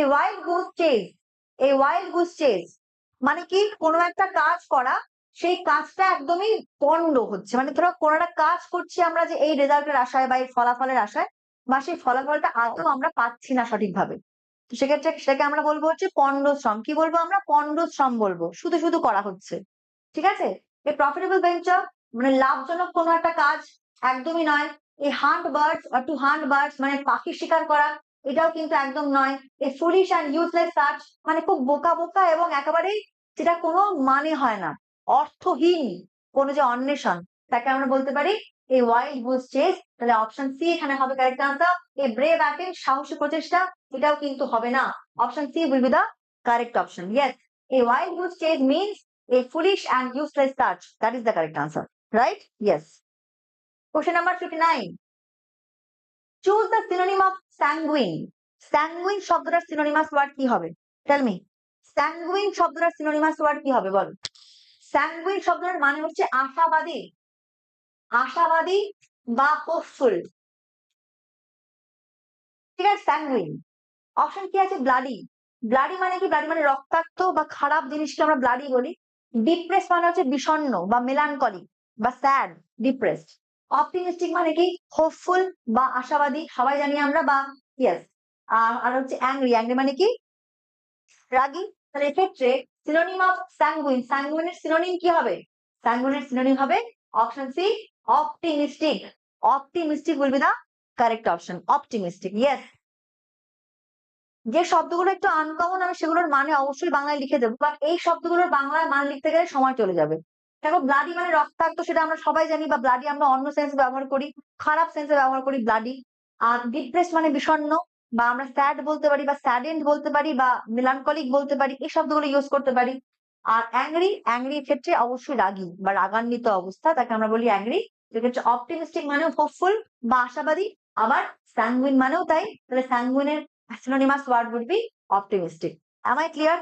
Wild goose Chase, এই wild goose Chase মানে কি কোনো একটা কাজ করা, সেই কাজটা একদমই পণ্ড হচ্ছে, মানে ধরো কোনো একটা কাজ করছি আমরা যে এই রেজাল্টের আশায় বা এই ফলাফলের আশায়, বা সেই ফলাফলটা আদৌ আমরা পাচ্ছি না সঠিকভাবে, তো সেক্ষেত্রে সেটাকে আমরা বলবো হচ্ছে পণ্ডশ্রম। কি বলবো আমরা? পণ্ডশ্রম বলবো, শুধু শুধু করা হচ্ছে। ঠিক আছে? এই প্রফিটেবল ভেঞ্চার মানে লাভজনক কোনো একটা কাজ একদমই নয়। এই হান্ট বার্ডস বা টু হান্ট বার্ডস মানে পাখি শিকার করা, এটাও কিন্তু একদম নয়। এই ফুলিশ অ্যান্ড ইউজলেস সার্চ মানে খুব বোকা বোকা এবং একেবারেই যেটা কোনো মানে হয় না, অর্থহীন কোনো যে অন্বেষণ, তাকে আমরা বলতে পারি এই ওয়াইল্ড গুজ চেজ। তাহলে অপশন সি এখানে হবে কারেক্ট আনসার। এই ব্রেভ অ্যাটেম্প সাহসী প্রচেষ্টা, এটাও কিন্তু হবে না। Option C will be the correct option. Yes, a wild goose chase means a foolish and useless search. That is the correct answer. Right? Yes. Question number 59. Choose the synonym of sanguine. Sanguine শব্দটার synonymous word কি হবে? Tell me. Sanguine শব্দটার synonymous word কি হবে বলো? Sanguine শব্দটার মানে হচ্ছে আশাবাদী, আশাবাদী বা হোপফুল। ঠিক আছে? sanguine. অপশন কি আছে? ব্লাডি। ব্লাডি মানে কি? ব্লাডি মানে রক্তাক্ত বা খারাপ জিনিসকে আমরা ব্লাডি বলি। ডিপ্রেস মানে হচ্ছে বিষণ্ণ বা মেলানকলি বা স্যাড, ডিপ্রেসড। অপটিমিস্টিক মানে কি? হোপফুল বা আশাবাদী, সবাই জানি আমরা, বা ইয়েস। আর হচ্ছে অ্যাংরি, অ্যাংরি মানে কি? রাগী। তাহলে এক্ষেত্রে সিনোনিম অফ স্যাঙ্গুইন, স্যাঙ্গুইনের সিনোনিম কি হবে? স্যাঙ্গুইনের সিনোনিম হবে option C, optimistic. Optimistic will be the correct option. Optimistic. Yes. যে শব্দগুলো একটু আনকমন আমি সেগুলোর মানে অবশ্যই বাংলায় লিখে দেবো, বাট এই শব্দগুলোর বাংলায় মানে লিখতে গেলে সময় চলে যাবে। দেখো ব্লাডি মানে রক্তাক্ত, সেটা আমরা সবাই জানি, বা ব্লাডি আমরা অন্য সেন্সে ব্যবহার করি, খারাপ সেন্সে ব্যবহার করি ব্লাডি। আর ডিপ্রেস মানে বিষণ্ণ, বা আমরা স্যাড বলতে পারি, বা স্যাডেন্ড বলতে পারি, বা মেলানকলিক বলতে পারি, এই শব্দগুলো ইউজ করতে পারি। আর অ্যাংরি, অ্যাংরি ক্ষেত্রে অবশ্যই রাগী বা রাগান্বিত অবস্থা, তাকে আমরা বলি অ্যাংরি। সেক্ষেত্রে অপটিমিস্টিক মানে হোপফুল বা আশাবাদী, আবার স্যাঙ্গুইন মানেও তাই। তাহলে স্যাঙ্গুইনের synonymous word would be optimistic. Am I clear?